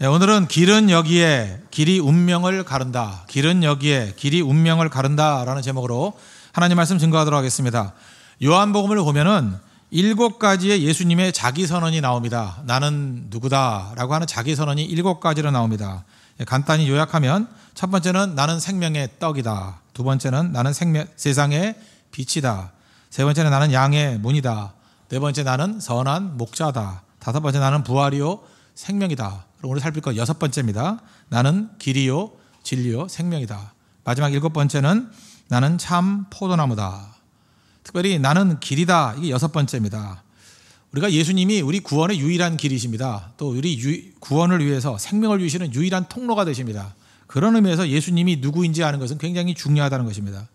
네, 오늘은 길은 여기에 길이 운명을 가른다. 길은 여기에 길이 운명을 가른다라는 제목으로 하나님 말씀 증거하도록 하겠습니다. 요한복음을 보면은 7가지의 예수님의 자기 선언이 나옵니다. 나는 누구다라고 하는 자기 선언이 7가지로 나옵니다. 간단히 요약하면 첫 번째는 나는 생명의 떡이다. 두 번째는 나는 세상의 빛이다. 세 번째는 나는 양의 문이다. 네 번째 나는 선한 목자다. 다섯 번째 나는 부활이요 생명이다. 그럼 오늘 살필 거 6번째입니다. 나는 길이요 진리요 생명이다. 마지막 7번째는 나는 참 포도나무다. 특별히 나는 길이다. 이게 6번째입니다. 우리가 예수님이 우리 구원의 유일한 길이십니다. 또 우리 구원을 위해서 생명을 주시는 유일한 통로가 되십니다. 그런 의미에서 예수님이 누구인지 아는 것은 굉장히 중요하다는 것입니다.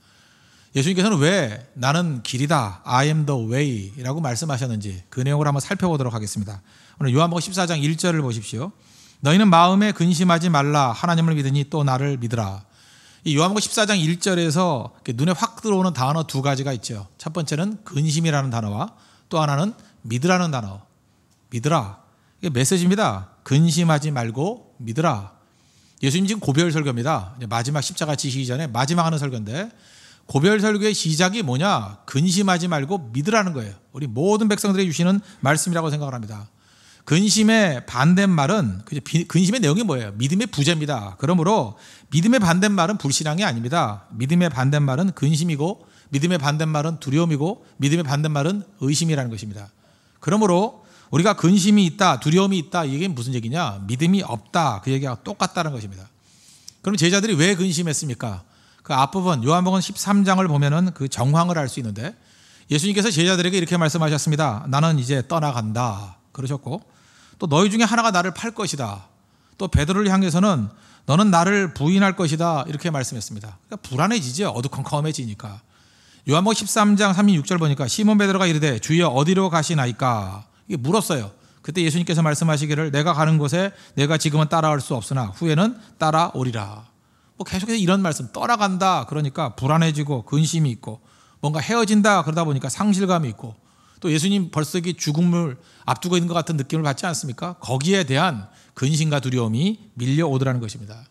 예수님께서는 왜 나는 길이다, I am the way라고 말씀하셨는지 그 내용을 한번 살펴보도록 하겠습니다. 오늘 요한복음 14장 1절을 보십시오. 너희는 마음에 근심하지 말라. 하나님을 믿으니 또 나를 믿으라. 이 요한복음 14장 1절에서 눈에 확 들어오는 단어 2가지가 있죠. 첫 번째는 근심이라는 단어와 또 하나는 믿으라는 단어. 믿으라. 이게 메시지입니다. 근심하지 말고 믿으라. 예수님 지금 고별 설교입니다. 마지막 십자가 지시기 전에 마지막 하는 설교인데 고별 설교의 시작이 뭐냐? 근심하지 말고 믿으라는 거예요. 우리 모든 백성들에게 주시는 말씀이라고 생각을 합니다. 근심의 반대말은 근심의 내용이 뭐예요? 믿음의 부재입니다. 그러므로 믿음의 반대말은 불신앙이 아닙니다. 믿음의 반대말은 근심이고 믿음의 반대말은 두려움이고 믿음의 반대말은 의심이라는 것입니다. 그러므로 우리가 근심이 있다, 두려움이 있다, 이게 무슨 얘기냐? 믿음이 없다, 그 얘기가 똑같다는 것입니다. 그럼 제자들이 왜 근심했습니까? 그 앞부분 요한복음 13장을 보면은 그 정황을 알 수 있는데 예수님께서 제자들에게 이렇게 말씀하셨습니다. 나는 이제 떠나간다 그러셨고 또 너희 중에 하나가 나를 팔 것이다. 또 베드로를 향해서는 너는 나를 부인할 것이다 이렇게 말씀했습니다. 그러니까 불안해지죠. 어두컴컴해지니까. 요한복음 13장 36절 보니까 시몬 베드로가 이르되 주여 어디로 가시나이까 이게 물었어요. 그때 예수님께서 말씀하시기를 내가 가는 곳에 내가 지금은 따라올 수 없으나 후에는 따라오리라. 뭐 계속해서 이런 말씀 떠나간다 그러니까 불안해지고 근심이 있고 뭔가 헤어진다 그러다 보니까 상실감이 있고 또 예수님 벌써 죽음을 앞두고 있는 것 같은 느낌을 받지 않습니까? 거기에 대한 근심과 두려움이 밀려오더라는 것입니다.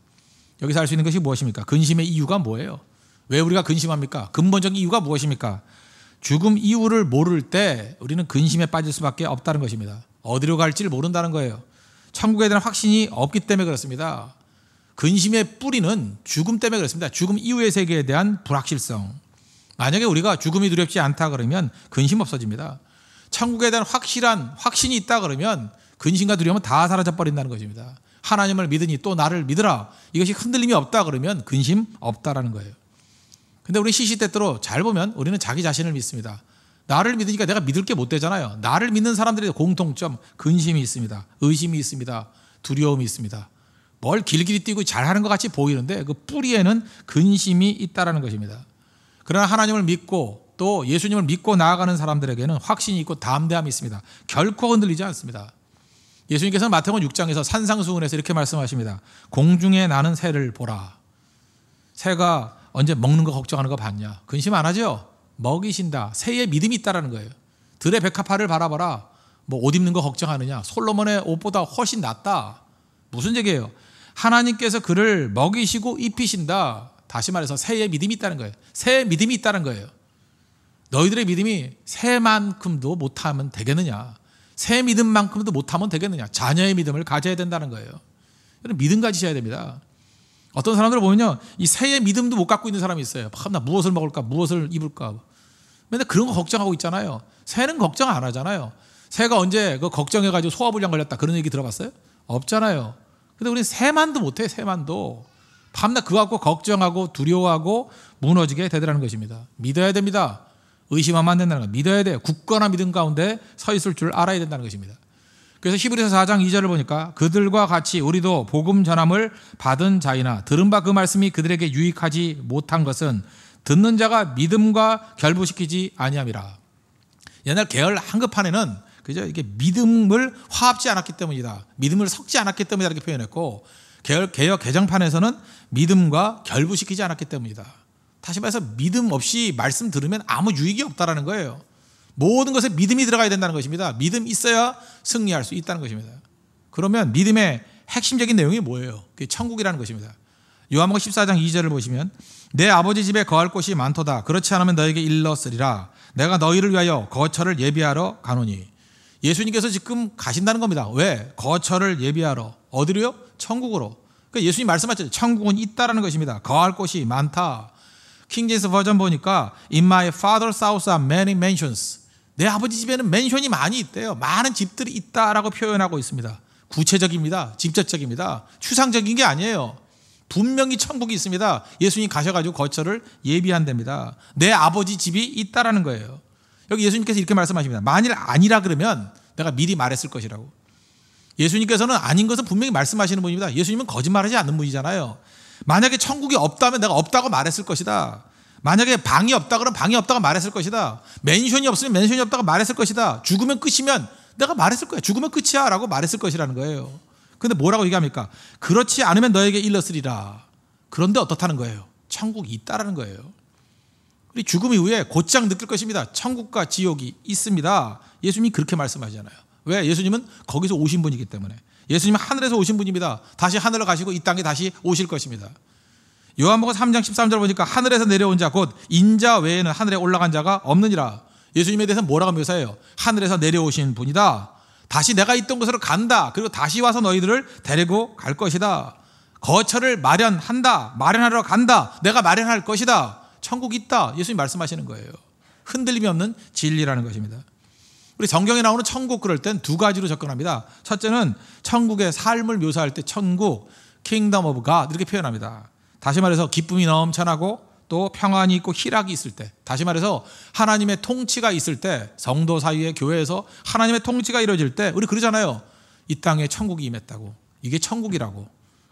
여기서 알 수 있는 것이 무엇입니까? 근심의 이유가 뭐예요? 왜 우리가 근심합니까? 근본적인 이유가 무엇입니까? 죽음 이유를 모를 때 우리는 근심에 빠질 수밖에 없다는 것입니다. 어디로 갈지를 모른다는 거예요. 천국에 대한 확신이 없기 때문에 그렇습니다. 근심의 뿌리는 죽음 때문에 그렇습니다. 죽음 이후의 세계에 대한 불확실성. 만약에 우리가 죽음이 두렵지 않다 그러면 근심 없어집니다. 천국에 대한 확신이 있다 그러면 근심과 두려움은 다 사라져버린다는 것입니다. 하나님을 믿으니 또 나를 믿으라. 이것이 흔들림이 없다 그러면 근심 없다라는 거예요. 근데 우리 시시때때로 잘 보면 우리는 자기 자신을 믿습니다. 나를 믿으니까 내가 믿을 게 못 되잖아요. 나를 믿는 사람들의 공통점 근심이 있습니다. 의심이 있습니다. 두려움이 있습니다. 뭘 길길이 뛰고 잘하는 것 같이 보이는데 그 뿌리에는 근심이 있다라는 것입니다. 그러나 하나님을 믿고 또 예수님을 믿고 나아가는 사람들에게는 확신이 있고 담대함이 있습니다. 결코 흔들리지 않습니다. 예수님께서는 마태복음 6장에서 산상수훈에서 이렇게 말씀하십니다. 공중에 나는 새를 보라. 새가 언제 먹는 거 걱정하는 거 봤냐? 근심 안 하죠? 먹이신다. 새의 믿음이 있다라는 거예요. 들의 백합화를 바라봐라. 뭐 옷 입는 거 걱정하느냐? 솔로몬의 옷보다 훨씬 낫다. 무슨 얘기예요? 하나님께서 그를 먹이시고 입히신다. 다시 말해서 새의 믿음이 있다는 거예요. 새의 믿음이 있다는 거예요. 너희들의 믿음이 새만큼도 못하면 되겠느냐? 새 믿음만큼도 못하면 되겠느냐? 자녀의 믿음을 가져야 된다는 거예요. 믿음 가지셔야 됩니다. 어떤 사람들을 보면요, 이 새의 믿음도 못 갖고 있는 사람이 있어요. 나 무엇을 먹을까, 무엇을 입을까. 맨날 그런 거 걱정하고 있잖아요. 새는 걱정 안 하잖아요. 새가 언제 그 걱정해가지고 소화불량 걸렸다 그런 얘기 들어봤어요? 없잖아요. 근데 우리는 새만도 못해, 새만도. 밤낮 그거 갖고 걱정하고 두려워하고 무너지게 되더라는 것입니다. 믿어야 됩니다. 의심하면 안 된다는 거. 믿어야 돼요. 굳건한 믿음 가운데 서 있을 줄 알아야 된다는 것입니다. 그래서 히브리서 4장 2절을 보니까 그들과 같이 우리도 복음 전함을 받은 자이나 들은 바 그 말씀이 그들에게 유익하지 못한 것은 듣는 자가 믿음과 결부시키지 아니함이라. 옛날 계열 한급판에는 그죠? 이게 믿음을 화합지 않았기 때문이다. 믿음을 섞지 않았기 때문이다 이렇게 표현했고 개역 개정판에서는 믿음과 결부시키지 않았기 때문이다. 다시 말해서 믿음 없이 말씀 들으면 아무 유익이 없다라는 거예요. 모든 것에 믿음이 들어가야 된다는 것입니다. 믿음 있어야 승리할 수 있다는 것입니다. 그러면 믿음의 핵심적인 내용이 뭐예요? 그게 천국이라는 것입니다. 요한복음 14장 2절을 보시면 내 아버지 집에 거할 곳이 많도다. 그렇지 않으면 너에게 일렀으리라. 내가 너희를 위하여 거처를 예비하러 가노니. 예수님께서 지금 가신다는 겁니다. 왜? 거처를 예비하러. 어디로요? 천국으로. 그러니까 예수님 말씀하셨죠. 천국은 있다라는 것입니다. 거할 곳이 많다. 킹제임스 버전 보니까 In my father's house are many mansions. 내 아버지 집에는 맨션이 많이 있대요. 많은 집들이 있다라고 표현하고 있습니다. 구체적입니다. 직접적입니다. 추상적인 게 아니에요. 분명히 천국이 있습니다. 예수님 가셔가지고 거처를 예비한답니다. 내 아버지 집이 있다라는 거예요. 여기 예수님께서 이렇게 말씀하십니다. 만일 아니라 그러면 내가 미리 말했을 것이라고. 예수님께서는 아닌 것은 분명히 말씀하시는 분입니다. 예수님은 거짓말하지 않는 분이잖아요. 만약에 천국이 없다면 내가 없다고 말했을 것이다. 만약에 방이 없다 그러면 방이 없다고 말했을 것이다. 맨션이 없으면 맨션이 없다고 말했을 것이다. 죽으면 끝이면 내가 말했을 거야. 죽으면 끝이야 라고 말했을 것이라는 거예요. 그런데 뭐라고 얘기합니까? 그렇지 않으면 너에게 일렀으리라. 그런데 어떻다는 거예요? 천국이 있다라는 거예요. 우리 죽음 이후에 곧장 느낄 것입니다. 천국과 지옥이 있습니다. 예수님이 그렇게 말씀하시잖아요. 왜? 예수님은 거기서 오신 분이기 때문에. 예수님은 하늘에서 오신 분입니다. 다시 하늘로 가시고 이 땅에 다시 오실 것입니다. 요한복음 3장 13절 보니까 하늘에서 내려온 자 곧 인자 외에는 하늘에 올라간 자가 없느니라. 예수님에 대해서 뭐라고 묘사해요? 하늘에서 내려오신 분이다. 다시 내가 있던 곳으로 간다. 그리고 다시 와서 너희들을 데리고 갈 것이다. 거처를 마련한다. 마련하러 간다. 내가 마련할 것이다. 천국이 있다. 예수님 말씀하시는 거예요. 흔들림이 없는 진리라는 것입니다. 우리 성경에 나오는 천국 그럴 땐 두 가지로 접근합니다. 첫째는 천국의 삶을 묘사할 때 천국, Kingdom of God 이렇게 표현합니다. 다시 말해서 기쁨이 넘쳐나고 또 평안이 있고 희락이 있을 때, 다시 말해서 하나님의 통치가 있을 때, 성도 사이에 교회에서 하나님의 통치가 이루어질 때 우리 그러잖아요. 이 땅에 천국이 임했다고. 이게 천국이라고.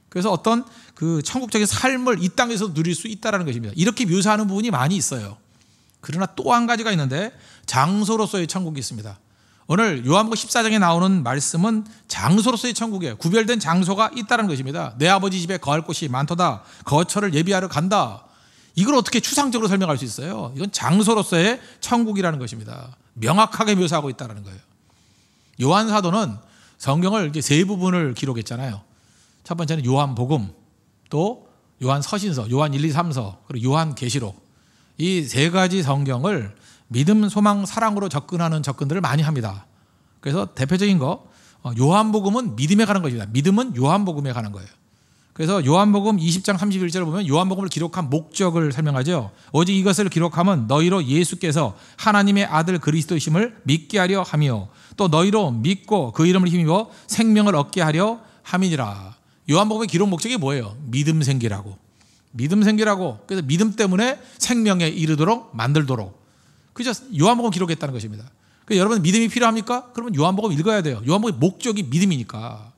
그래서 어떤 그 천국적인 삶을 이 땅에서 누릴 수 있다는 것입니다. 이렇게 묘사하는 부분이 많이 있어요. 그러나 또 한 가지가 있는데 장소로서의 천국이 있습니다. 오늘 요한복음 14장에 나오는 말씀은 장소로서의 천국이에요. 구별된 장소가 있다는 것입니다. 내 아버지 집에 거할 곳이 많도다. 거처를 예비하러 간다. 이걸 어떻게 추상적으로 설명할 수 있어요? 이건 장소로서의 천국이라는 것입니다. 명확하게 묘사하고 있다는 거예요. 요한 사도는 성경을 이제 세 부분을 기록했잖아요. 첫 번째는 요한복음, 또 요한 서신서, 요한 1, 2, 3서, 그리고 요한 계시록. 이 세 가지 성경을 믿음, 소망, 사랑으로 접근하는 접근들을 많이 합니다. 그래서 대표적인 거 요한복음은 믿음에 가는 것입니다. 믿음은 요한복음에 가는 거예요. 그래서 요한복음 20장 31절을 보면 요한복음을 기록한 목적을 설명하죠. 오직 이것을 기록함은 너희로 예수께서 하나님의 아들 그리스도이심을 믿게 하려 함이요 또 너희로 믿고 그 이름을 힘입어 생명을 얻게 하려 함이니라. 요한복음의 기록 목적이 뭐예요? 믿음 생기라고. 믿음 생기라고. 그래서 믿음 때문에 생명에 이르도록 만들도록. 그죠? 요한복음 기록했다는 것입니다. 그래서 여러분 믿음이 필요합니까? 그러면 요한복음 읽어야 돼요. 요한복음의 목적이 믿음이니까.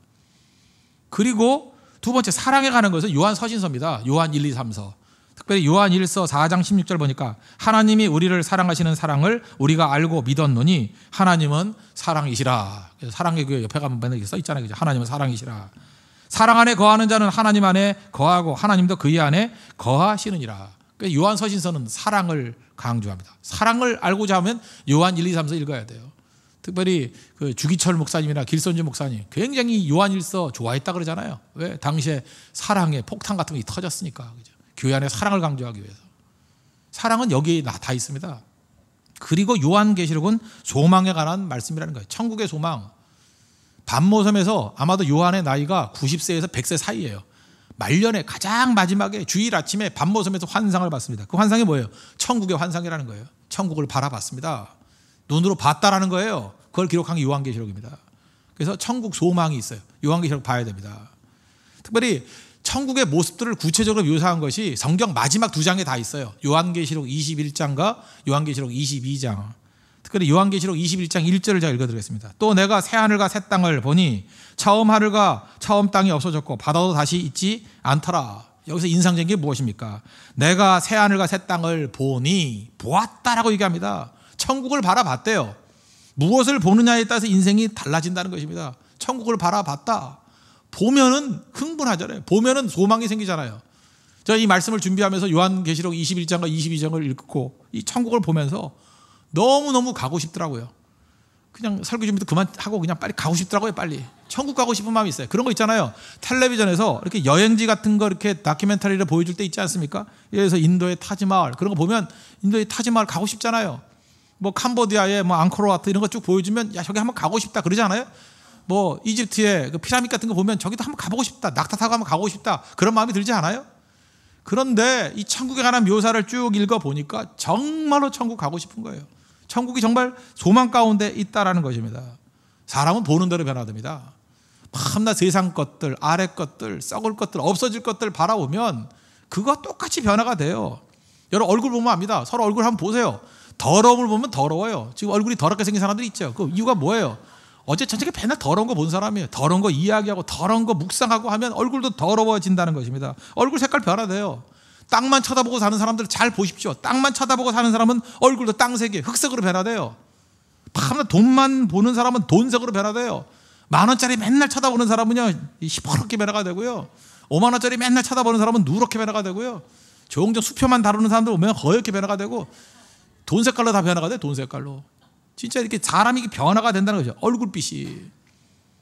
그리고 두 번째 사랑에 가는 것은 요한 서신서입니다. 요한 1, 2, 3서. 특별히 요한 1서 4장 16절 보니까 하나님이 우리를 사랑하시는 사랑을 우리가 알고 믿었노니 하나님은 사랑이시라. 그래서 사랑의 교회 옆에 가면 맨날 써 있잖아요. 그죠? 하나님은 사랑이시라. 사랑 안에 거하는 자는 하나님 안에 거하고 하나님도 그의 안에 거하시느니라. 그래서 요한 서신서는 사랑을 강조합니다. 사랑을 알고자 하면 요한 1, 2, 3서 읽어야 돼요. 특별히 그 주기철 목사님이나 길선주 목사님 굉장히 요한 1서 좋아했다 그러잖아요. 왜? 당시에 사랑의 폭탄 같은 게 터졌으니까. 그죠? 교회 안에 사랑을 강조하기 위해서. 사랑은 여기에 다 있습니다. 그리고 요한계시록은 소망에 관한 말씀이라는 거예요. 천국의 소망. 반모섬에서 아마도 요한의 나이가 90세에서 100세 사이예요. 말년에 가장 마지막에 주일 아침에 반모섬에서 환상을 봤습니다. 그 환상이 뭐예요? 천국의 환상이라는 거예요. 천국을 바라봤습니다. 눈으로 봤다라는 거예요. 그걸 기록한 게 요한계시록입니다. 그래서 천국 소망이 있어요. 요한계시록 봐야 됩니다. 특별히 천국의 모습들을 구체적으로 묘사한 것이 성경 마지막 두 장에 다 있어요. 요한계시록 21장과 요한계시록 22장. 특별히 요한계시록 21장 1절을 제가 읽어드리겠습니다. 또 내가 새 하늘과 새 땅을 보니 처음 하늘과 처음 땅이 없어졌고 바다도 다시 있지 않더라. 여기서 인상적인 게 무엇입니까? 내가 새 하늘과 새 땅을 보니 보았다라고 얘기합니다. 천국을 바라봤대요. 무엇을 보느냐에 따라서 인생이 달라진다는 것입니다. 천국을 바라봤다. 보면은 흥분하잖아요. 보면은 소망이 생기잖아요. 제가 이 말씀을 준비하면서 요한계시록 21장과 22장을 읽고 이 천국을 보면서 너무너무 가고 싶더라고요. 그냥 설교 준비도 그만하고 그냥 빨리 가고 싶더라고요. 빨리 천국 가고 싶은 마음이 있어요. 그런 거 있잖아요. 텔레비전에서 이렇게 여행지 같은 거 이렇게 다큐멘터리를 보여줄 때 있지 않습니까? 예를 들어서 인도의 타지마을 그런 거 보면 인도의 타지마을 가고 싶잖아요. 뭐 캄보디아의 뭐 앙코르와트 이런 거 쭉 보여주면 야 저기 한번 가고 싶다 그러잖아요. 뭐 이집트의 그 피라미드 같은 거 보면 저기도 한번 가보고 싶다. 낙타 타고 한번 가고 싶다. 그런 마음이 들지 않아요? 그런데 이 천국에 관한 묘사를 쭉 읽어 보니까 정말로 천국 가고 싶은 거예요. 천국이 정말 소망 가운데 있다라는 것입니다. 사람은 보는 대로 변화됩니다. 밤낮 세상 것들, 아래 것들, 썩을 것들, 없어질 것들 바라보면 그거 똑같이 변화가 돼요. 여러분 얼굴 보면 압니다. 서로 얼굴 한번 보세요. 더러움을 보면 더러워요. 지금 얼굴이 더럽게 생긴 사람들이 있죠. 그 이유가 뭐예요? 어제 저녁에 맨날 더러운 거 본 사람이에요. 더러운 거 이야기하고 더러운 거 묵상하고 하면 얼굴도 더러워진다는 것입니다. 얼굴 색깔 변화돼요. 땅만 쳐다보고 사는 사람들 잘 보십시오. 땅만 쳐다보고 사는 사람은 얼굴도 땅색이에요. 흑색으로 변화돼요. 밤낮 돈만 보는 사람은 돈색으로 변화돼요. 10,000원짜리 맨날 쳐다보는 사람은요 시퍼렇게 변화가 되고요. 50,000원짜리 맨날 쳐다보는 사람은 누렇게 변화가 되고요. 종종 수표만 다루는 사람들 보면 허옇게 변화가 되고 돈 색깔로 다 변화가 돼요. 돈 색깔로. 진짜 이렇게 사람이 변화가 된다는 거죠. 얼굴빛이.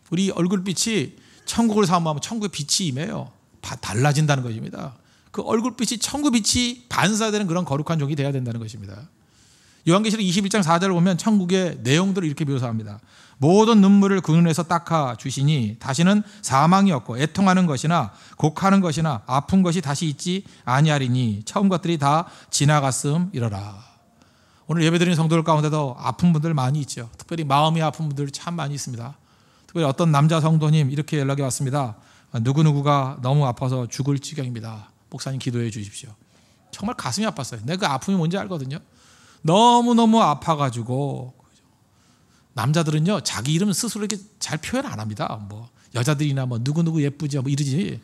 우리 얼굴빛이 천국을 사모하면 천국의 빛이 임해요. 달라진다는 것입니다. 그 얼굴빛이 천국빛이 반사되는 그런 거룩한 종이 되어야 된다는 것입니다. 요한계시록 21장 4절을 보면 천국의 내용들을 이렇게 묘사합니다. 모든 눈물을 그 눈에서 닦아 주시니 다시는 사망이 없고 애통하는 것이나 곡하는 것이나 아픈 것이 다시 있지 아니하리니 처음 것들이 다 지나갔음이러라. 오늘 예배드리는 성도들 가운데도 아픈 분들 많이 있죠. 특별히 마음이 아픈 분들 참 많이 있습니다. 특별히 어떤 남자 성도님 이렇게 연락이 왔습니다. 누구누구가 너무 아파서 죽을 지경입니다. 목사님 기도해 주십시오. 정말 가슴이 아팠어요. 내가 그 아픔이 뭔지 알거든요. 너무너무 아파가지고 남자들은요 자기 이름 스스로 이렇게 잘 표현 안 합니다. 뭐 여자들이나 뭐 누구누구 예쁘지 뭐 이러지.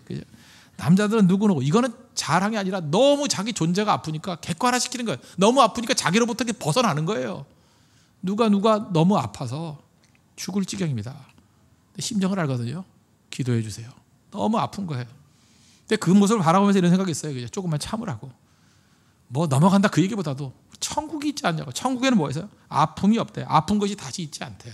남자들은 누구누구 이거는 자랑이 아니라 너무 자기 존재가 아프니까 객관화시키는 거예요. 너무 아프니까 자기로부터 벗어나는 거예요. 누가 너무 아파서 죽을 지경입니다. 심정을 알거든요. 기도해 주세요. 너무 아픈 거예요. 근데 그 모습을 바라보면서 이런 생각이 있어요. 그냥 조금만 참으라고. 뭐 넘어간다 그 얘기보다도 천국이 있지 않냐고. 천국에는 뭐 있어요? 아픔이 없대요. 아픈 것이 다시 있지 않대요.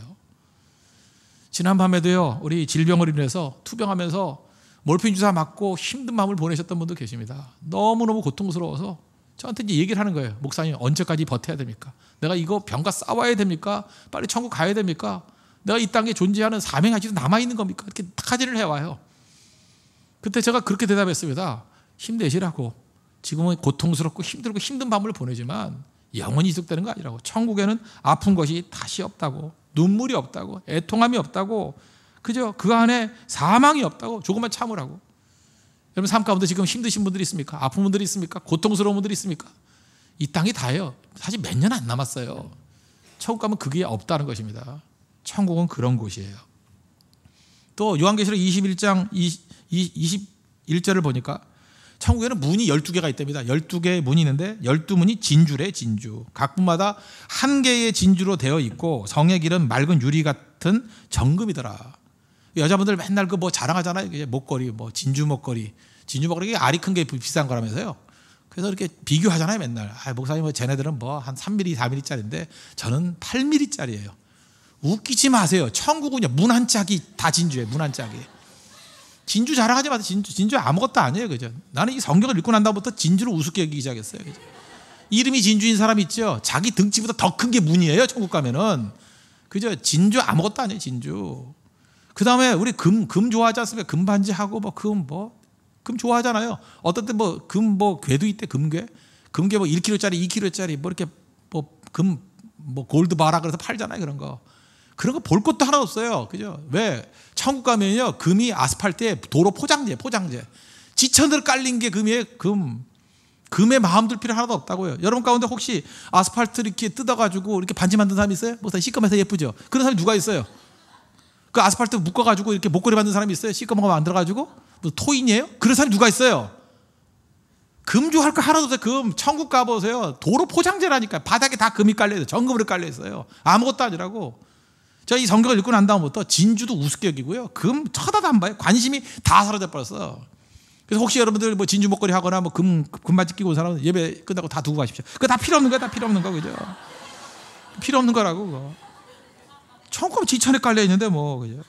지난 밤에도요. 우리 질병을 인해서 투병하면서 몰핀 주사 맞고 힘든 마음을 보내셨던 분도 계십니다. 너무너무 고통스러워서 저한테 이제 얘기를 하는 거예요. 목사님 언제까지 버텨야 됩니까? 내가 이거 병과 싸워야 됩니까? 빨리 천국 가야 됩니까? 내가 이 땅에 존재하는 사명이 아직도 남아있는 겁니까? 이렇게 타진을 해와요. 그때 제가 그렇게 대답했습니다. 힘내시라고. 지금은 고통스럽고 힘들고 힘든 밤을 보내지만 영원히 지속되는 거 아니라고. 천국에는 아픈 것이 다시 없다고. 눈물이 없다고. 애통함이 없다고. 그죠? 그 안에 사망이 없다고. 조금만 참으라고. 여러분 삶 가운데 지금 힘드신 분들이 있습니까? 아픈 분들이 있습니까? 고통스러운 분들이 있습니까? 이 땅이 다예요. 사실 몇 년 안 남았어요. 천국 가면 그게 없다는 것입니다. 천국은 그런 곳이에요. 또 요한계시록 21장 21절을 보니까 천국에는 문이 12개가 있답니다. 12개의 문이 있는데 12문이 진주래 진주. 각 문마다 한 개의 진주로 되어 있고 성의 길은 맑은 유리 같은 정금이더라. 여자분들 맨날 그 뭐 자랑하잖아요. 목걸이, 뭐 진주 목걸이. 진주 목걸이 알이 큰 게 비싼 거라면서요. 그래서 이렇게 비교하잖아요, 맨날. 목사님, 쟤네들은 뭐 한 3mm, 4mm짜리인데 저는 8mm짜리예요. 웃기지 마세요. 천국은요, 문 한 짝이 다 진주예요, 문 한 짝이. 진주 자랑하지 마세요. 진주 아무것도 아니에요, 그죠? 나는 이 성경을 읽고 난 다음부터 진주를 우습게 여기기 시작했어요, 그죠? 이름이 진주인 사람 있죠? 자기 등치보다 더 큰 게 문이에요, 천국 가면은. 그죠? 진주 아무것도 아니에요, 진주. 그 다음에 우리 금 좋아하지 않습니까? 금반지하고 금 좋아하잖아요. 어떤 때 금 괴도 있대, 금괴. 금괴 1kg짜리, 2kg짜리 이렇게 골드 바라 그래서 팔잖아요, 그런 거. 그런 거 볼 것도 하나도 없어요. 그죠? 왜? 천국 가면요, 금이 아스팔트에 도로 포장재. 지천들 깔린 게 금이에요, 금의 마음 들 필요 하나도 없다고요. 여러분 가운데 혹시 아스팔트 이렇게 뜯어가지고 이렇게 반지 만든 사람이 있어요? 시꺼매서 예쁘죠? 그런 사람이 누가 있어요? 그 아스팔트 묶어가지고 이렇게 목걸이 만든 사람이 있어요? 시꺼먼 거 만들어가지고? 토인이에요? 그런 사람이 누가 있어요? 금 좋아할 거 하나도 없어요. 금. 천국 가보세요. 도로 포장재라니까. 바닥에 다 금이 깔려있어요. 정금으로 깔려있어요. 아무것도 아니라고. 저 이 성경을 읽고 난 다음부터 진주도 우습게 여기고요. 금 쳐다도 안 봐요. 관심이 다 사라져 버렸어. 그래서 혹시 여러분들 진주 목걸이 하거나 금바지 끼고 온 사람은 예배 끝나고 다 두고 가십시오. 그거 다 필요 없는 거야. 다 필요 없는 거. 그죠? 필요 없는 거라고. 그거. 천국 가면 지천에 깔려 있는데 뭐 그죠?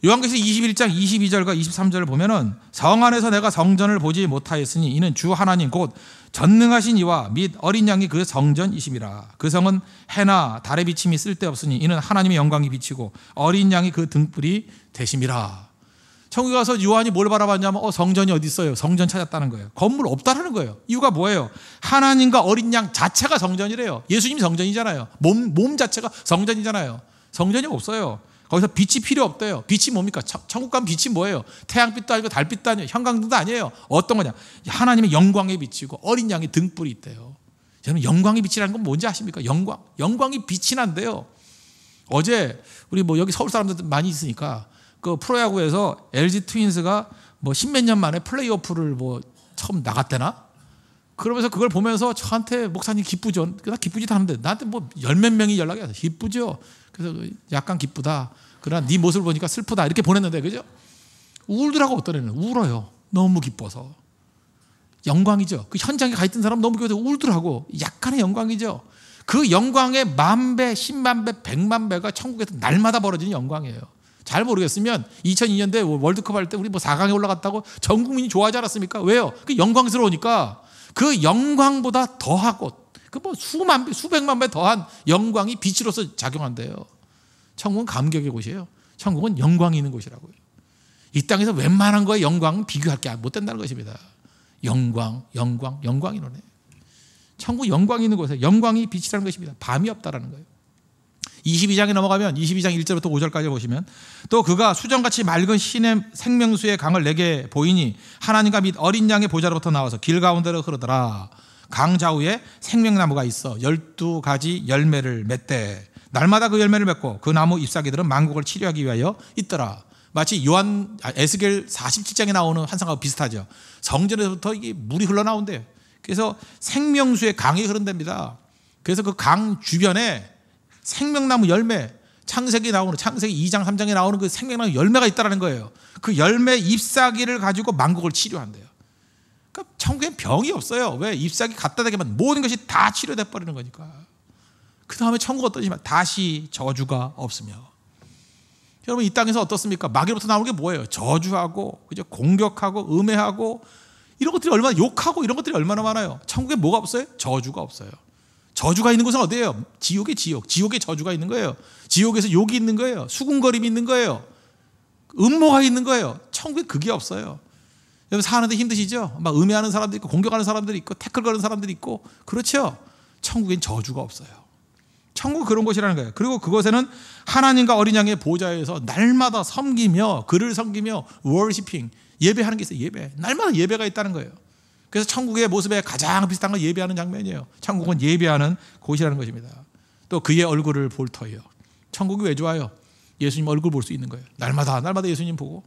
요한계시록 21장 22절과 23절을 보면은 성 안에서 내가 성전을 보지 못하였으니 이는 주 하나님 곧 전능하신 이와 및 어린 양이 그 성전이심이라. 그 성은 해나 달의 비침이 쓸데없으니 이는 하나님의 영광이 비치고 어린 양이 그 등불이 되심이라. 천국에 가서 요한이 뭘 바라봤냐면 성전이 어디 있어요? 성전 찾았다는 거예요. 건물 없다라는 거예요. 이유가 뭐예요? 하나님과 어린 양 자체가 성전이래요. 예수님이 성전이잖아요. 몸 자체가 성전이잖아요. 성전이 없어요. 거기서 빛이 필요 없대요. 빛이 뭡니까? 천국 가면 빛이 뭐예요? 태양빛도 아니고 달빛도 아니에요. 형광등도 아니에요. 어떤 거냐? 하나님의 영광에 비치고 어린 양의 등불이 있대요. 여러분 영광의 빛이라는 건 뭔지 아십니까? 영광이 빛이 난대요. 어제 우리 뭐 여기 서울 사람들 많이 있으니까 그 프로야구에서 LG 트윈스가 뭐 십몇 년 만에 플레이오프를 뭐 처음 나갔대나? 그러면서 그걸 보면서 저한테 목사님 기쁘죠? 나 기쁘지도 않은데 나한테 뭐 열 몇 명이 연락이 와서 기쁘죠? 그래서 약간 기쁘다. 그러나 네 모습을 보니까 슬프다. 이렇게 보냈는데 그죠? 울더라고. 어떤 애는 울어요. 너무 기뻐서. 영광이죠. 그 현장에 가 있던 사람 너무 기뻐서 울더라고. 약간의 영광이죠. 그 영광의 10,000배, 100,000배, 100,000배가 천국에서 날마다 벌어지는 영광이에요. 잘 모르겠으면 2002년대 월드컵 할 때 우리 뭐 4강에 올라갔다고 전 국민이 좋아하지 않았습니까? 왜요? 그 영광스러우니까 그 영광보다 더하고 그 뭐 수만 배, 수백만 배 더한 영광이 빛으로서 작용한대요. 천국은 감격의 곳이에요. 천국은 영광이 있는 곳이라고요. 이 땅에서 웬만한 거에 영광은 비교할 게 못 된다는 것입니다. 영광이로네. 천국 영광이 있는 곳에 영광이 빛이라는 것입니다. 밤이 없다라는 거예요. 22장에 넘어가면 22장 1절부터 5절까지 보시면 또 그가 수정같이 맑은 신의 생명수의 강을 내게 보이니 하나님과 및 어린 양의 보좌로부터 나와서 길 가운데로 흐르더라. 강 좌우에 생명나무가 있어 12가지 열매를 맺대. 날마다 그 열매를 맺고 그 나무 잎사귀들은 만국을 치료하기 위하여 있더라. 마치 에스겔 47장에 나오는 환상하고 비슷하죠. 성전에서부터 이게 물이 흘러나온대요. 그래서 생명수의 강이 흐른답니다. 그래서 그 강 주변에 생명나무 열매, 창세기 2장 3장에 나오는 그 생명나무 열매가 있다는 거예요. 그 열매 잎사귀를 가지고 만국을 치료한대요. 그러니까 천국엔 병이 없어요. 왜? 잎사귀 갖다 대기만 모든 것이 다 치료돼 버리는 거니까. 그 다음에 천국 어떠시면 다시 저주가 없으며. 여러분 이 땅에서 어떻습니까? 마귀로부터 나오는 게 뭐예요? 저주하고, 그죠? 공격하고, 음해하고 이런 것들이 얼마나 욕하고 이런 것들이 얼마나 많아요. 천국에 뭐가 없어요? 저주가 없어요. 저주가 있는 곳은 어디예요? 지옥의 지옥. 지옥에 저주가 있는 거예요. 지옥에서 욕이 있는 거예요. 수군거림이 있는 거예요. 음모가 있는 거예요. 천국에 그게 없어요. 여러분 사는데 힘드시죠? 막 음해하는 사람들이 있고 공격하는 사람들이 있고 태클 거는 사람들이 있고 그렇죠? 천국엔 저주가 없어요. 천국은 그런 곳이라는 거예요. 그리고 그곳에는 하나님과 어린 양의 보좌에서 날마다 섬기며 그를 섬기며 워시핑 예배하는 게 있어요. 예배. 날마다 예배가 있다는 거예요. 그래서 천국의 모습에 가장 비슷한 건 예배하는 장면이에요. 천국은 예배하는 곳이라는 것입니다. 또 그의 얼굴을 볼 터예요. 천국이 왜 좋아요? 예수님 얼굴 볼 수 있는 거예요. 날마다 예수님 보고.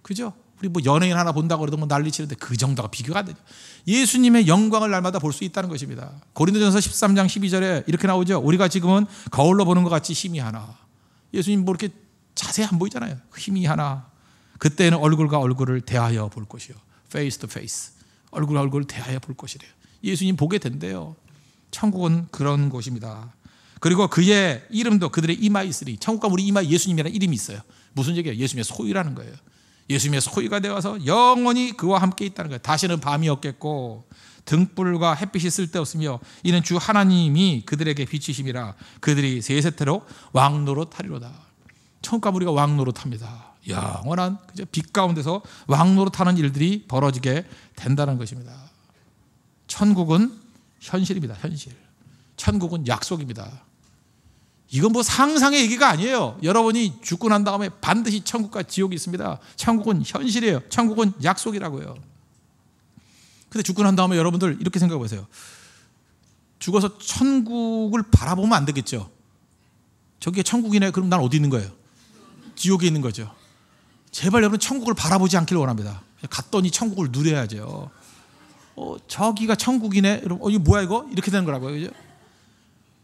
그죠? 우리 뭐 연예인 하나 본다고 그래도 뭐 난리 치는데 그 정도가 비교가 안 되죠. 예수님의 영광을 날마다 볼 수 있다는 것입니다. 고린도전서 13장 12절에 이렇게 나오죠. 우리가 지금은 거울로 보는 것 같이 힘이 하나. 예수님 뭐 이렇게 자세히 안 보이잖아요. 힘이 하나. 그때는 얼굴과 얼굴을 대하여 볼 것이요. face to face. 얼굴과 얼굴을 대하여 볼 것이래요. 예수님 보게 된대요. 천국은 그런 곳입니다. 그리고 그의 이름도 그들의 이마에 있으리. 천국 가면 우리 이마에 예수님이라는 이름이 있어요. 무슨 얘기예요? 예수님의 소유라는 거예요. 예수님의 소유가 되어서 영원히 그와 함께 있다는 거예요. 다시는 밤이 없겠고 등불과 햇빛이 쓸데없으며 이는 주 하나님이 그들에게 비치심이라. 그들이 세세토록 왕노릇하리로다. 천국 가면 우리가 왕노릇합니다. 영원한 빛 가운데서 왕노릇하는 일들이 벌어지게 된다는 것입니다. 천국은 현실입니다. 현실. 천국은 약속입니다. 이건 뭐 상상의 얘기가 아니에요. 여러분이 죽고 난 다음에 반드시 천국과 지옥이 있습니다. 천국은 현실이에요. 천국은 약속이라고요. 근데 죽고 난 다음에 여러분들 이렇게 생각해 보세요. 죽어서 천국을 바라보면 안 되겠죠. 저게 천국이네. 그럼 난 어디 있는 거예요? 지옥에 있는 거죠. 제발 여러분 천국을 바라보지 않기를 원합니다. 갔더니 천국을 누려야죠. 저기가 천국이네. 여러분, 이거 뭐야 이거? 이렇게 되는 거라고요. 그죠?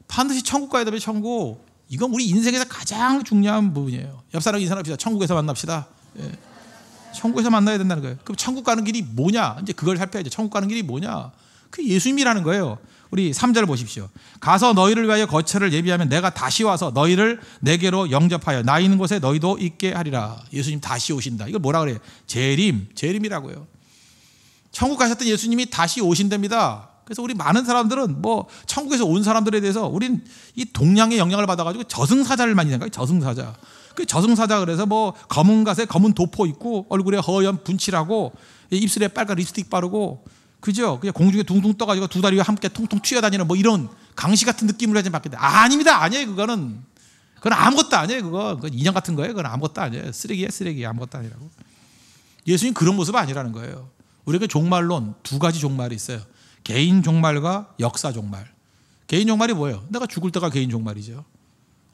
반드시 천국 가야 되면 천국. 이건 우리 인생에서 가장 중요한 부분이에요. 옆 사람 이 사람합시다. 천국에서 만납시다. 예. 천국에서 만나야 된다는 거예요. 그럼 천국 가는 길이 뭐냐? 이제 그걸 살펴야죠. 천국 가는 길이 뭐냐? 그 예수님이라는 거예요. 우리 3절 보십시오. 가서 너희를 위하여 거처를 예비하면 내가 다시 와서 너희를 내게로 영접하여 나 있는 곳에 너희도 있게 하리라. 예수님 다시 오신다. 이걸 뭐라 그래요? 재림이라고요. 천국 가셨던 예수님이 다시 오신답니다. 그래서 우리 많은 사람들은 뭐 천국에서 온 사람들에 대해서 우린 이 동양의 영향을 받아가지고 저승사자를 많이 생각해요. 저승사자. 그 저승사자 그래서 뭐 검은 갓에 검은 도포 입고 얼굴에 허연 분칠하고 입술에 빨간 립스틱 바르고 그죠? 그냥 공중에 둥둥 떠가지고 두 다리와 함께 통통 튀어다니는 뭐 이런 강시 같은 느낌을 하지 받겠다. 아닙니다. 아니에요. 그건 아무것도 아니에요. 그건 인형 같은 거예요. 그건 아무것도 아니에요. 쓰레기 아무것도 아니라고. 예수님 그런 모습은 아니라는 거예요. 우리가 종말론 두 가지 종말이 있어요. 개인 종말과 역사 종말. 개인 종말이 뭐예요? 내가 죽을 때가 개인 종말이죠.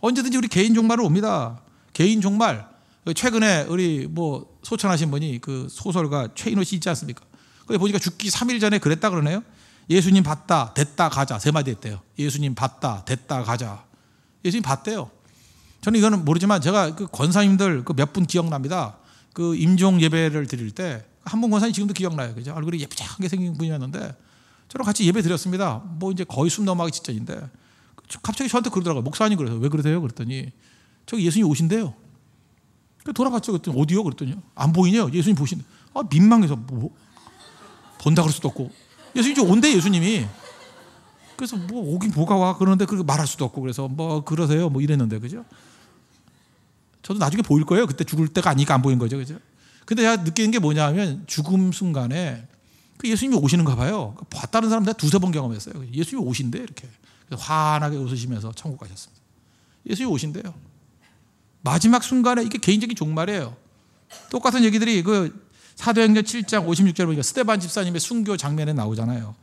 언제든지 우리 개인 종말은 옵니다. 개인 종말. 최근에 우리 뭐 소천하신 분이 그 소설가 최인호 씨 있지 않습니까? 거기 보니까 죽기 3일 전에 그랬다 그러네요. 예수님 봤다, 됐다, 가자. 3마디 했대요. 예수님 봤다, 됐다, 가자. 예수님 봤대요. 저는 이거는 모르지만 제가 그 권사님들 그 몇 분 기억납니다. 그 임종 예배를 드릴 때 한 분 권사님 지금도 기억나요. 그죠? 얼굴이 예쁘게 생긴 분이었는데 저랑 같이 예배 드렸습니다. 뭐 이제 거의 숨 넘어가기 직전인데 갑자기 저한테 그러더라고요. 목사님 그래서 왜 그러세요? 그랬더니 저기 예수님 오신대요. 돌아봤죠. 그랬더니 어디요? 그랬더니 안 보이네요. 예수님 보신대. 아 민망해서 뭐 본다 그럴 수도 없고 예수님 좀 온대 예수님이. 그래서 뭐 오긴 뭐가 와 그러는데 그렇게 말할 수도 없고 그래서 뭐 그러세요 뭐 이랬는데 그죠? 저도 나중에 보일 거예요. 그때 죽을 때가 아니니까 안 보인 거죠, 그죠? 근데 제가 느끼는 게 뭐냐면 죽음 순간에 그 예수님이 오시는가 봐요. 봤다는 사람 내가 두세 번 경험했어요. 예수님이 오신대 이렇게 그래서 환하게 웃으시면서 천국 가셨습니다. 예수님이 오신대요. 마지막 순간에 이게 개인적인 종말이에요. 똑같은 얘기들이 그 사도행전 7장 56절 보니까 스데반 집사님의 순교 장면에 나오잖아요.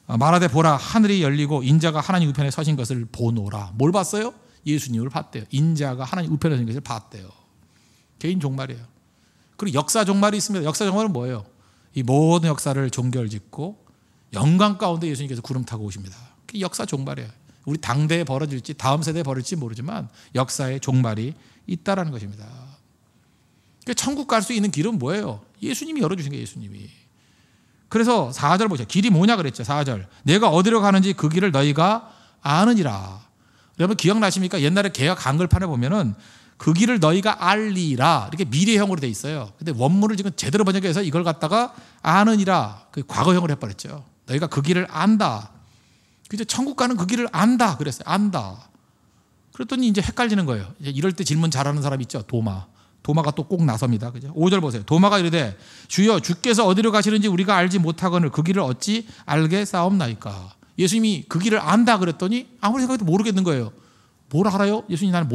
말하되 보라 하늘이 열리고 인자가 하나님 우편에 서신 것을 보노라. 뭘 봤어요? 예수님을 봤대요. 인자가 하나님 우편에 서신 것을 봤대요. 개인 종말이에요. 그리고 역사 종말이 있습니다. 역사 종말은 뭐예요? 이 모든 역사를 종결짓고 영광 가운데 예수님께서 구름 타고 오십니다. 그게 역사 종말이에요. 우리 당대에 벌어질지 다음 세대에 벌어질지 모르지만 역사의 종말이 있다라는 것입니다. 천국 갈 수 있는 길은 뭐예요? 예수님이 열어주신 거예요. 예수님이. 그래서 4절 보세요. 길이 뭐냐 그랬죠. 4절. 내가 어디로 가는지 그 길을 너희가 아느니라. 여러분 기억나십니까? 옛날에 개혁 한글판에 보면은 그 길을 너희가 알리라 이렇게 미래형으로 돼 있어요. 근데 원문을 지금 제대로 번역해서 이걸 갖다가 아느니라 그 과거형으로 해버렸죠. 너희가 그 길을 안다. 그죠? 천국 가는 그 길을 안다 그랬어요. 안다. 그랬더니 이제 헷갈리는 거예요. 이제 이럴 때 질문 잘하는 사람 있죠. 도마가 또 꼭 나섭니다. 그죠? 5절 보세요. 도마가 이르되 주여 주께서 어디로 가시는지 우리가 알지 못하거늘 그 길을 어찌 알게 싸움나이까. 예수님이 그 길을 안다 그랬더니 아무리 생각해도 모르겠는 거예요. 뭘 알아요? 예수님 나는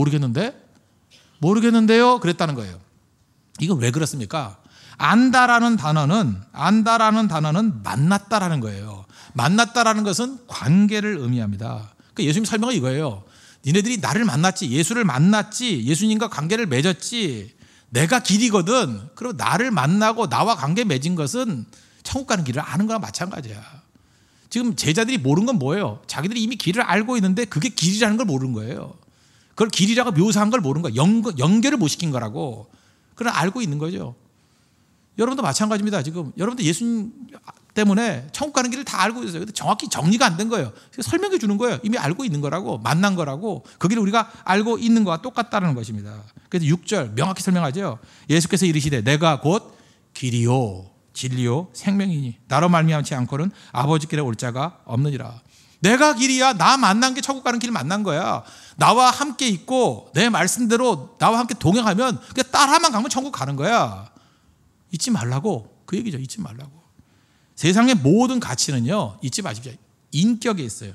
모르겠는데요. 그랬다는 거예요. 이거 왜 그렇습니까? 안다라는 단어는 만났다라는 거예요. 만났다라는 것은 관계를 의미합니다. 그러니까 예수님 설명은 이거예요. 니네들이 나를 만났지, 예수를 만났지, 예수님과 관계를 맺었지, 내가 길이거든. 그리고 나를 만나고 나와 관계 맺은 것은 천국 가는 길을 아는 거랑 마찬가지야. 지금 제자들이 모르는 건 뭐예요? 자기들이 이미 길을 알고 있는데 그게 길이라는 걸 모르는 거예요. 그걸 길이라고 묘사한 걸 모르는 거예요. 연결을 못 시킨 거라고. 그걸 알고 있는 거죠. 여러분도 마찬가지입니다. 지금 여러분도 예수님 때문에 천국 가는 길을 다 알고 있어요. 근데 정확히 정리가 안 된 거예요. 설명해 주는 거예요. 이미 알고 있는 거라고, 만난 거라고, 그 길을 우리가 알고 있는 거와 똑같다는 것입니다. 그래서 6절 명확히 설명하죠. 예수께서 이르시되 내가 곧 길이요 진리요 생명이니 나로 말미암지 않고는 아버지께로 올 자가 없느니라. 내가 길이야. 나 만난 게 천국 가는 길 만난 거야. 나와 함께 있고 내 말씀대로 나와 함께 동행하면 그냥 따라만 가면 천국 가는 거야. 잊지 말라고. 그 얘기죠. 잊지 말라고. 세상의 모든 가치는요, 잊지 마십시오. 인격에 있어요.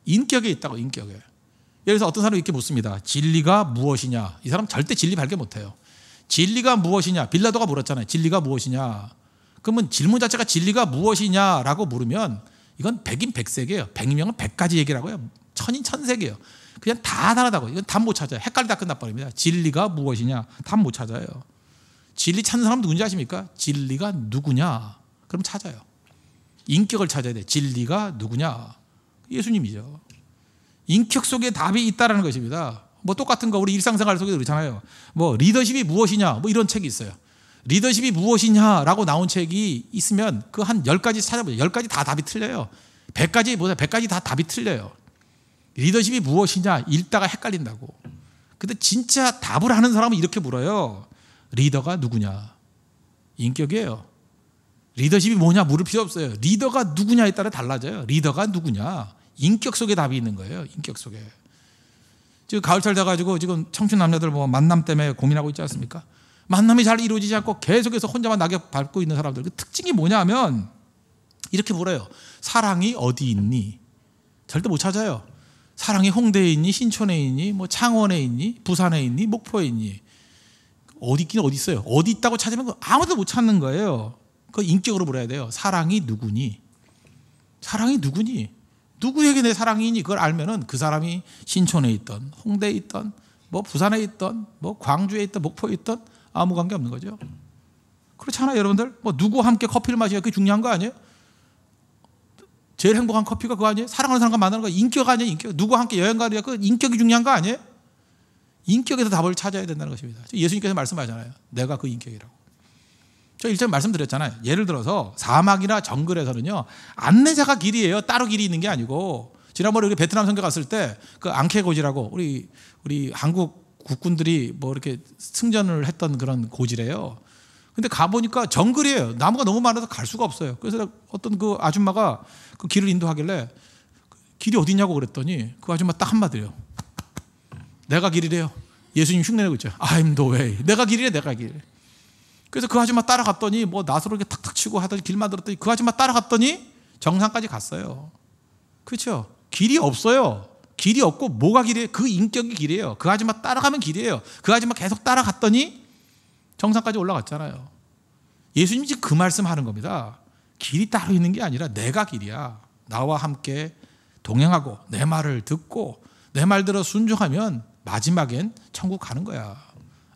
인격에 있다고, 인격에. 예를 들어서 어떤 사람이 이렇게 묻습니다. 진리가 무엇이냐? 이 사람 절대 진리 발견 못해요. 진리가 무엇이냐? 빌라도가 물었잖아요. 진리가 무엇이냐? 그러면 질문 자체가 진리가 무엇이냐라고 물으면 이건 백인 백색이에요. 백명은 백가지 얘기라고요. 천인 천색이에요. 그냥 다 다르다고. 이건 답 못 찾아요. 헷갈리다 끝나버립니다. 진리가 무엇이냐? 답 못 찾아요. 진리 찾는 사람 누군지 아십니까? 진리가 누구냐? 그럼 찾아요. 인격을 찾아야 돼. 진리가 누구냐? 예수님이죠. 인격 속에 답이 있다라는 것입니다. 뭐 똑같은 거 우리 일상생활 속에도 그렇잖아요. 뭐 리더십이 무엇이냐? 뭐 이런 책이 있어요. 리더십이 무엇이냐라고 나온 책이 있으면 그 한 10가지 찾아보세요. 10가지 다 답이 틀려요. 100가지 보세요. 100가지 다 답이 틀려요. 리더십이 무엇이냐 읽다가 헷갈린다고. 근데 진짜 답을 하는 사람은 이렇게 물어요. 리더가 누구냐? 인격이에요. 리더십이 뭐냐 물을 필요 없어요. 리더가 누구냐에 따라 달라져요. 리더가 누구냐? 인격 속에 답이 있는 거예요. 인격 속에. 지금 가을철 돼가지고 지금 청춘 남녀들 뭐 만남 때문에 고민하고 있지 않습니까? 만남이 잘 이루어지지 않고 계속해서 혼자만 낙엽 밟고 있는 사람들. 그 특징이 뭐냐면 이렇게 물어요. 사랑이 어디 있니? 절대 못 찾아요. 사랑이 홍대에 있니? 신촌에 있니? 뭐 창원에 있니? 부산에 있니? 목포에 있니? 어디 있긴 어디 있어요. 어디 있다고 찾으면 아무도 못 찾는 거예요. 그 인격으로 물어야 돼요. 사랑이 누구니? 사랑이 누구니? 누구에게 내 사랑이 있니? 그걸 알면은 그 사람이 신촌에 있던, 홍대에 있던, 뭐 부산에 있던, 뭐 광주에 있던, 목포에 있던 아무 관계 없는 거죠. 그렇잖아요, 여러분들. 뭐 누구와 함께 커피를 마시기가 그게 중요한 거 아니에요? 제일 행복한 커피가 그거 아니에요? 사랑하는 사람과 만나는 거 인격 아니에요? 인격. 누구와 함께 여행 가느냐? 그 인격이 중요한 거 아니에요? 인격에서 답을 찾아야 된다는 것입니다. 예수님께서 말씀하잖아요. 내가 그 인격이라고. 저 일전에 말씀드렸잖아요. 예를 들어서 사막이나 정글에서는요, 안내자가 길이에요. 따로 길이 있는 게 아니고. 지난번에 우리 베트남 선교 갔을 때 그 앙케고지라고 우리 한국 국군들이 뭐 이렇게 승전을 했던 그런 고지래요. 근데 가보니까 정글이에요. 나무가 너무 많아서 갈 수가 없어요. 그래서 어떤 그 아줌마가 그 길을 인도하길래 길이 어디냐고 그랬더니 그 아줌마 딱 한마디래요. 내가 길이래요. 예수님 흉내내고 있죠. I'm the way. 내가 길이래, 내가 길. 그래서 그 아줌마 따라갔더니 뭐 낫으로 이렇게 탁탁 치고 하더니 길 만들었더니 그 아줌마 따라갔더니 정상까지 갔어요. 그렇죠? 길이 없어요. 길이 없고 뭐가 길이에요? 그 인격이 길이에요. 그 아줌마 따라가면 길이에요. 그 아줌마 계속 따라갔더니 정상까지 올라갔잖아요. 예수님이 지금 그 말씀하는 겁니다. 길이 따로 있는 게 아니라 내가 길이야. 나와 함께 동행하고 내 말을 듣고 내 말대로 순종하면 마지막엔 천국 가는 거야.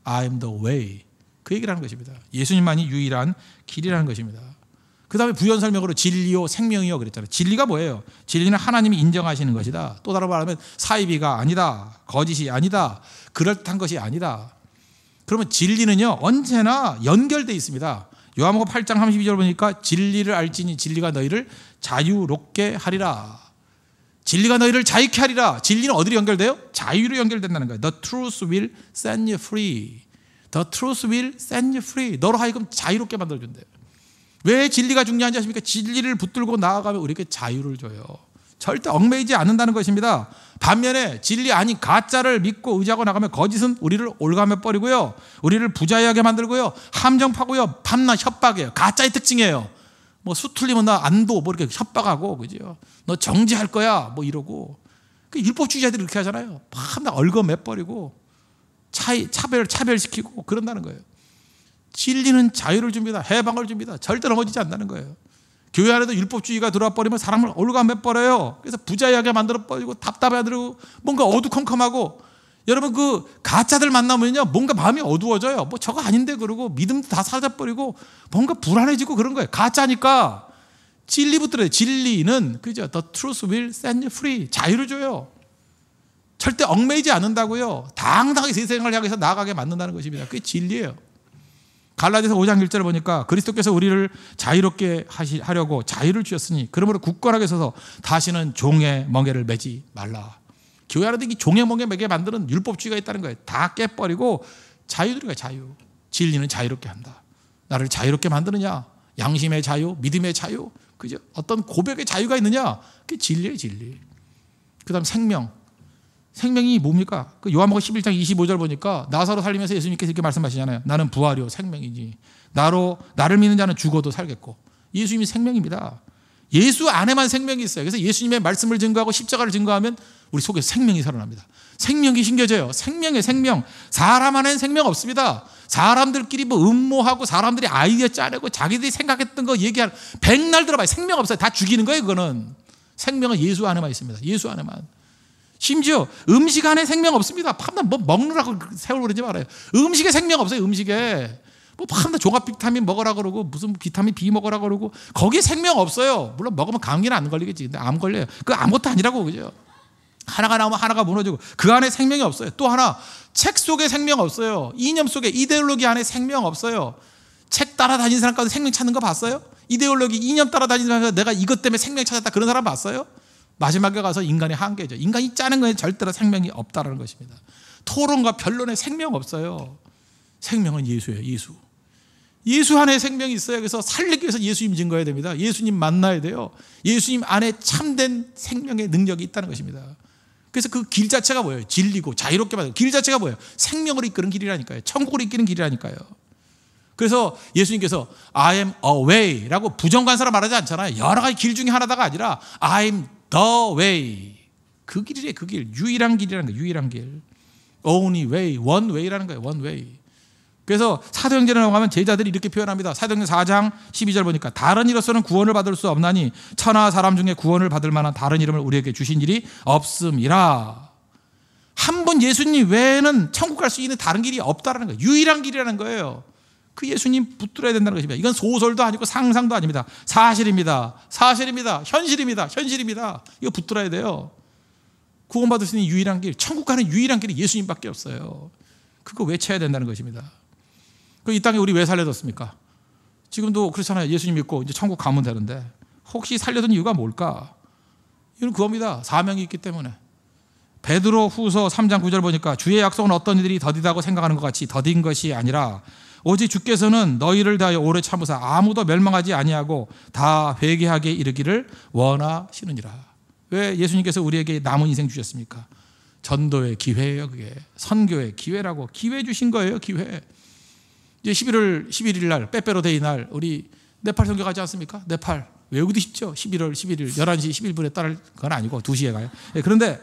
I'm the way. 그 얘기를 하는 것입니다. 예수님만이 유일한 길이라는 것입니다. 그 다음에 부연 설명으로 진리요 생명이요 그랬잖아요. 진리가 뭐예요? 진리는 하나님이 인정하시는 것이다. 또 다른 말하면 사이비가 아니다. 거짓이 아니다. 그럴듯한 것이 아니다. 그러면 진리는요 언제나 연결되어 있습니다. 요한복음 8장 32절 보니까 진리를 알지니 진리가 너희를 자유롭게 하리라. 진리가 너희를 자유케 하리라. 진리는 어디로 연결돼요? 자유로 연결된다는 거예요. The truth will set you free. The truth will set you free. 너로 하여금 자유롭게 만들어준대요. 왜 진리가 중요한지 아십니까? 진리를 붙들고 나아가면 우리에게 자유를 줘요. 절대 얽매이지 않는다는 것입니다. 반면에 진리 아닌 가짜를 믿고 의지하고 나가면 거짓은 우리를 올가매 버리고요. 우리를 부자유하게 만들고요. 함정파고요. 밤낮 협박이에요. 가짜의 특징이에요. 뭐 수틀리면 나 안도 뭐 이렇게 협박하고 그죠? 너 정지할 거야 뭐 이러고. 그 율법주의자들이 그렇게 하잖아요. 밤낮 얽어매 버리고 차별시키고 그런다는 거예요. 진리는 자유를 줍니다. 해방을 줍니다. 절대 넘어지지 않는다는 거예요. 교회 안에도 율법주의가 들어와 버리면 사람을 올가매 버려요. 그래서 부자유하게 만들어 버리고 답답해하고 뭔가 어두컴컴하고. 여러분 그 가짜들 만나면요 뭔가 마음이 어두워져요. 뭐 저거 아닌데 그러고 믿음도 다 사라져버리고 뭔가 불안해지고 그런 거예요. 가짜니까. 진리 붙들어요. 진리는 그죠? The truth will set you free. 자유를 줘요. 절대 얽매이지 않는다고요. 당당하게 세상을 향해서 나아가게 만든다는 것입니다. 그게 진리예요. 갈라디아서 5장 1절을 보니까 그리스도께서 우리를 자유롭게 하려고 자유를 주셨으니 그러므로 굳건하게 서서 다시는 종의 멍에를 매지 말라. 교회 안에 이 종의 멍에 매게 만드는 율법주의가 있다는 거예요. 다 깨버리고 자유들이가 자유. 진리는 자유롭게 한다. 나를 자유롭게 만드느냐? 양심의 자유, 믿음의 자유, 그죠? 어떤 고백의 자유가 있느냐? 그게 진리예요, 진리. 그다음 생명. 생명이 뭡니까? 그 요한복음 11장 25절 보니까 나사로 살리면서 예수님께서 이렇게 말씀하시잖아요. 나는 부활이요 생명이지. 나를 믿는 자는 죽어도 살겠고. 예수님이 생명입니다. 예수 안에만 생명이 있어요. 그래서 예수님의 말씀을 증거하고 십자가를 증거하면 우리 속에 생명이 살아납니다. 생명이 신겨져요. 생명의 생명. 사람 안에는 생명 없습니다. 사람들끼리 뭐 음모하고 사람들이 아이디어 짜내고 자기들이 생각했던 거 얘기하는 백날 들어봐요. 생명 없어요. 다 죽이는 거예요. 그거는. 생명은 예수 안에만 있습니다. 예수 안에만. 심지어 음식 안에 생명 없습니다. 밤낮 뭐 먹느라고 세월 그러지 말아요. 음식에 생명 없어요. 음식에 뭐 밤낮 종합 비타민 먹으라 그러고 무슨 비타민 B 먹으라 그러고 거기에 생명 없어요. 물론 먹으면 감기는 안 걸리겠지. 근데 암 걸려요. 그거 아무것도 아니라고 그죠? 하나가 나오면 하나가 무너지고 그 안에 생명이 없어요. 또 하나 책 속에 생명 없어요. 이념 속에 이데올로기 안에 생명 없어요. 따라다니는 사람 가운데 생명 찾는 거 봤어요? 이데올로기, 이념 따라다니면서 내가 이것 때문에 생명 찾았다 그런 사람 봤어요? 마지막에 가서 인간의 한계죠. 인간이 짜는 거에 절대로 생명이 없다는 것입니다. 토론과 변론에 생명 없어요. 생명은 예수예요. 예수 안에 생명이 있어요. 그래서 살리기 위해서 예수님 증거해야 됩니다. 예수님 만나야 돼요. 예수님 안에 참된 생명의 능력이 있다는 것입니다. 그래서 그 길 자체가 뭐예요? 진리고 자유롭게 받는 길 자체가 뭐예요? 생명으로 이끄는 길이라니까요. 천국으로 이끄는 길이라니까요. 그래서 예수님께서 I am a way라고 부정관사로 말하지 않잖아요. 여러 가지 길 중에 하나다가 아니라 I am the way. 그 길이래, 그 길. 유일한 길이라는 거예요. 유일한 길. Only way, one way라는 거예요. one way. 그래서 사도행전에 나가면 제자들이 이렇게 표현합니다. 사도행전 4장 12절 보니까 다른 이로서는 구원을 받을 수 없나니 천하 사람 중에 구원을 받을 만한 다른 이름을 우리에게 주신 일이 없음이라. 한 분 예수님 외에는 천국 갈 수 있는 다른 길이 없다라는 거예요. 유일한 길이라는 거예요. 그 예수님 붙들어야 된다는 것입니다. 이건 소설도 아니고 상상도 아닙니다. 사실입니다. 현실입니다. 이거 붙들어야 돼요. 구원받을 수 있는 유일한 길, 천국 가는 유일한 길이 예수님밖에 없어요. 그거 외쳐야 된다는 것입니다. 이 땅에 우리 왜 살려뒀습니까? 지금도 그렇잖아요. 예수님 믿고 이제 천국 가면 되는데 혹시 살려둔 이유가 뭘까? 이건 그겁니다. 사명이 있기 때문에. 베드로 후서 3장 9절 보니까 주의 약속은 어떤 이들이 더디다고 생각하는 것 같이 더딘 것이 아니라 오직 주께서는 너희를 다하여 오래 참으사 아무도 멸망하지 아니하고 다 회개하게 이르기를 원하시느니라. 왜 예수님께서 우리에게 남은 인생 주셨습니까? 전도의 기회예요. 그게 선교의 기회라고. 기회 주신 거예요. 기회. 이제 11월 11일 날 빼빼로 데이 날 우리 네팔 선교 가지 않습니까? 네팔 외우기도 쉽죠. 11월 11일 11시 11분에 따를 건 아니고 2시에 가요. 그런데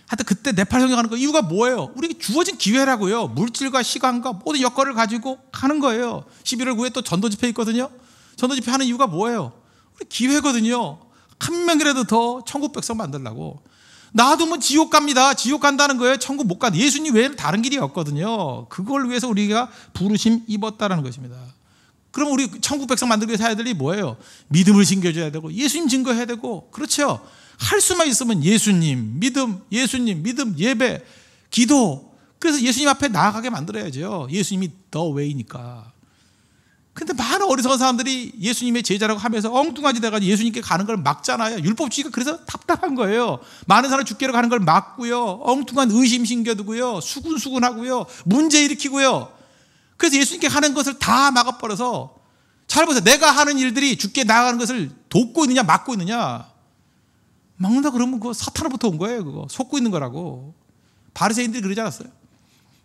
하여튼 그때 네팔 선교 가는 거 이유가 뭐예요? 우리에게 주어진 기회라고요. 물질과 시간과 모든 여건을 가지고 가는 거예요. 11월 9일에 또 전도 집회 있거든요. 전도 집회 하는 이유가 뭐예요? 우리 기회거든요. 한 명이라도 더 천국 백성 만들려고. 놔두면 지옥 갑니다. 지옥 간다는 거예요. 천국 못 가. 예수님 외에는 다른 길이 없거든요. 그걸 위해서 우리가 부르심 입었다는 것입니다. 그럼 우리 천국 백성 만들기 위해서 해야 될 일이 뭐예요? 믿음을 심겨줘야 되고 예수님 증거해야 되고. 그렇죠. 할 수만 있으면 예수님 믿음, 예배, 기도. 그래서 예수님 앞에 나아가게 만들어야죠. 예수님이 the way니까. 근데 많은 어리석은 사람들이 예수님의 제자라고 하면서 엉뚱하지 돼가지고 예수님께 가는 걸 막잖아요. 율법주의가 그래서 답답한 거예요. 많은 사람 죽게로 가는 걸 막고요. 엉뚱한 의심 심겨두고요. 수군수군하고요. 문제 일으키고요. 그래서 예수님께 하는 것을 다 막아버려서 잘 보세요. 내가 하는 일들이 죽게 나가는 것을 돕고 있느냐 막고 있느냐. 막는다 그러면 그거 사탄으로부터 온 거예요. 그거 속고 있는 거라고. 바리새인들이 그러지 않았어요?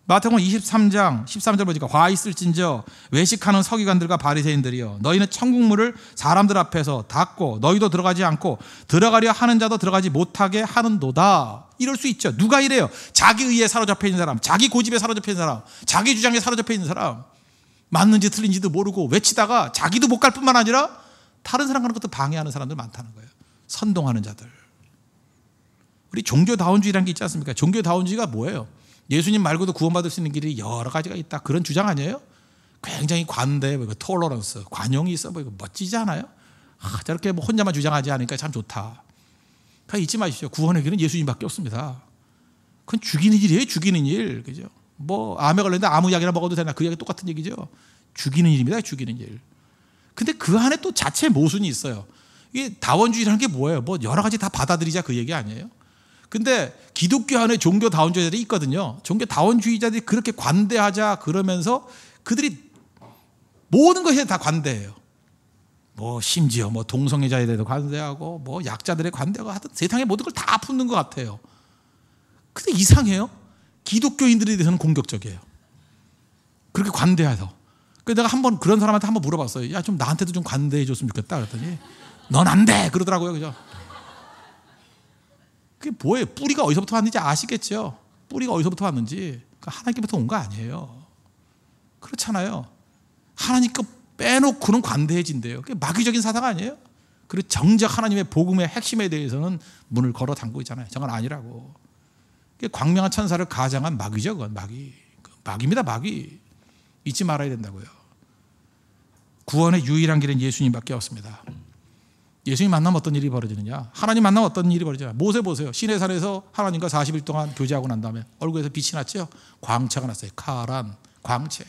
마태복음 23장 13절 보니까 화 있을진저 외식하는 서기관들과 바리새인들이여 너희는 천국문을 사람들 앞에서 닫고 너희도 들어가지 않고 들어가려 하는 자도 들어가지 못하게 하는도다. 이럴 수 있죠. 누가 이래요? 자기 의에 사로잡혀 있는 사람, 자기 고집에 사로잡혀 있는 사람, 자기 주장에 사로잡혀 있는 사람. 맞는지 틀린지도 모르고 외치다가 자기도 못 갈 뿐만 아니라 다른 사람 가는 것도 방해하는 사람들 많다는 거예요. 선동하는 자들. 우리 종교다원주의라는 게 있지 않습니까? 종교다원주의가 뭐예요? 예수님 말고도 구원받을 수 있는 길이 여러 가지가 있다. 그런 주장 아니에요? 굉장히 관대, 톨러런스, 관용이 있어 보이고 멋지지 않아요? 저렇게 혼자만 주장하지 않으니까 참 좋다. 그러니까 잊지 마십시오. 구원의 길은 예수님밖에 없습니다. 그건 죽이는 일이에요. 죽이는 일. 그죠? 암에 걸렸는데 아무 약이나 먹어도 되나? 그 약이 똑같은 얘기죠. 죽이는 일입니다. 죽이는 일. 근데 그 안에 또 자체 모순이 있어요. 이게 다원주의라는 게 뭐예요? 여러 가지 다 받아들이자 그 얘기 아니에요? 근데 기독교 안에 종교다원주의자들이 있거든요. 종교다원주의자들이 그렇게 관대하자 그러면서 그들이 모든 것에 다 관대해요. 심지어 동성애자에 대해서 관대하고 약자들에 관대하고 하여튼 세상의 모든 걸 다 품는 것 같아요. 근데 이상해요. 기독교인들에 대해서는 공격적이에요. 그렇게 관대해서. 그래서 내가 한번 그런 사람한테 한번 물어봤어요. 야, 좀 나한테도 좀 관대해 줬으면 좋겠다. 그랬더니 넌 안 돼 그러더라고요. 그죠? 그게 뭐예요? 뿌리가 어디서부터 왔는지 아시겠죠? 뿌리가 어디서부터 왔는지. 하나님께부터 온 거 아니에요. 그렇잖아요. 하나님 거 빼놓고는 관대해진대요. 그게 마귀적인 사상 아니에요? 그리고 정작 하나님의 복음의 핵심에 대해서는 문을 걸어 잠그고 있잖아요. 저건 아니라고. 그게 광명한 천사를 가장한 마귀죠. 그건 마귀입니다. 마귀. 잊지 말아야 된다고요. 구원의 유일한 길은 예수님밖에 없습니다. 예수님 만나면 어떤 일이 벌어지느냐? 하나님 만나면 어떤 일이 벌어지느냐? 모세 보세요. 시내산에서 하나님과 40일 동안 교제하고 난 다음에 얼굴에서 빛이 났죠? 광채가 났어요. 카란, 광채.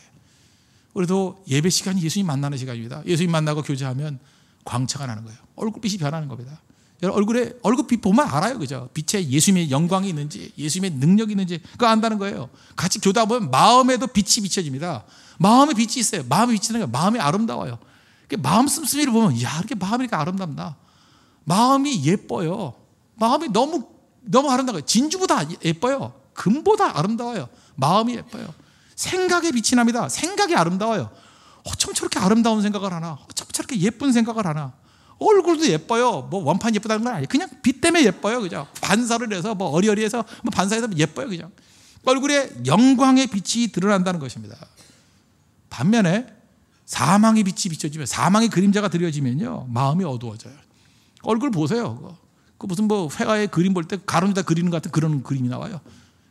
우리도 예배 시간이 예수님 만나는 시간입니다. 예수님 만나고 교제하면 광채가 나는 거예요. 얼굴빛이 변하는 겁니다. 여러분 얼굴빛 보면 알아요, 그죠? 빛에 예수님의 영광이 있는지, 예수님의 능력이 있는지 그거 안다는 거예요. 같이 교도하 보면 마음에도 빛이 비춰집니다. 마음에 빛이 있어요. 마음에 비치는 게 마음이 아름다워요. 마음 씀씀이를 보면 야, 이렇게 마음이 이렇게 아름답나? 마음이 예뻐요. 마음이 너무 아름다워요. 진주보다 예뻐요. 금보다 아름다워요. 마음이 예뻐요. 생각에 빛이 납니다. 생각이 아름다워요. 어쩜 저렇게 아름다운 생각을 하나? 어쩜 저렇게 예쁜 생각을 하나? 얼굴도 예뻐요. 뭐 원판 예쁘다는 건 아니에요. 그냥 빛 때문에 예뻐요. 그죠? 반사를 해서 뭐 어리어리해서 뭐 반사해서 예뻐요. 그죠? 얼굴에 영광의 빛이 드러난다는 것입니다. 반면에 사망의 빛이 비춰지면, 사망의 그림자가 드려지면요, 마음이 어두워져요. 얼굴 보세요. 그 무슨 뭐 회화의 그림 볼 때 가로에다 그리는 것 같은 그런 그림이 나와요.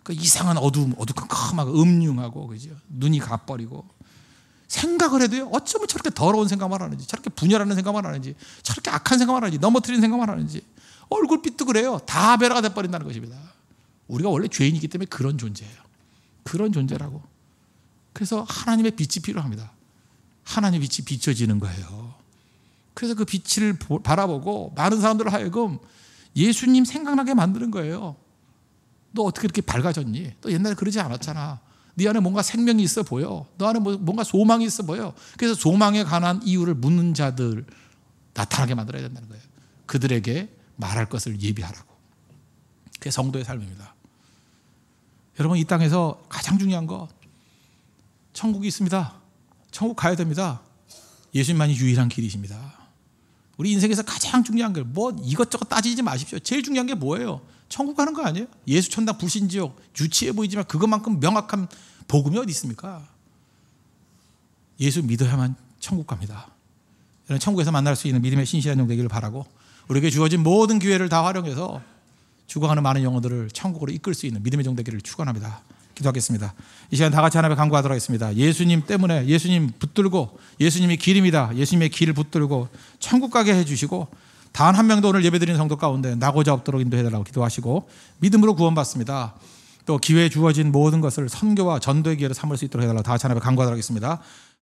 그 이상한 어두컴컴하고 음흉하고, 그죠? 눈이 가버리고. 생각을 해도요, 어쩌면 저렇게 더러운 생각만 하는지, 저렇게 분열하는 생각만 하는지, 저렇게 악한 생각만 하는지, 넘어뜨리는 생각만 하는지, 얼굴빛도 그래요. 다 배라가 돼버린다는 것입니다. 우리가 원래 죄인이기 때문에 그런 존재예요. 그런 존재라고. 그래서 하나님의 빛이 필요합니다. 하나님의 빛이 비춰지는 거예요. 그래서 그 빛을 바라보고 많은 사람들을 하여금 예수님 생각나게 만드는 거예요. 너 어떻게 이렇게 밝아졌니? 너 옛날에 그러지 않았잖아. 네 안에 뭔가 생명이 있어 보여. 너 안에 뭔가 소망이 있어 보여. 그래서 소망에 관한 이유를 묻는 자들 나타나게 만들어야 된다는 거예요. 그들에게 말할 것을 예비하라고. 그게 성도의 삶입니다. 여러분, 이 땅에서 가장 중요한 거, 천국이 있습니다. 천국 가야 됩니다. 예수님만이 유일한 길이십니다. 우리 인생에서 가장 중요한 걸 뭐 이것저것 따지지 마십시오. 제일 중요한 게 뭐예요? 천국 가는 거 아니에요? 예수 천당 불신지옥 유치해 보이지만 그것만큼 명확한 복음이 어디 있습니까? 예수 믿어야만 천국 갑니다. 여러분, 천국에서 만날 수 있는 믿음의 신실한 종 되기를 바라고, 우리에게 주어진 모든 기회를 다 활용해서 죽어가는 많은 영혼들을 천국으로 이끌 수 있는 믿음의 종 되기를 축원합니다. 기도하겠습니다. 이 시간 다 같이 하나님께 간구하도록 하겠습니다. 예수님 때문에, 예수님 붙들고, 예수님이 길입니다. 예수님의 길을 붙들고 천국 가게 해주시고, 단 한 명도 오늘 예배드리는 성도 가운데 나고자 없도록 인도해달라고 기도하시고, 믿음으로 구원받습니다. 또 기회에 주어진 모든 것을 선교와 전도의 기회로 삼을 수 있도록 해달라고 다 같이 하나님께 간구하도록 하겠습니다.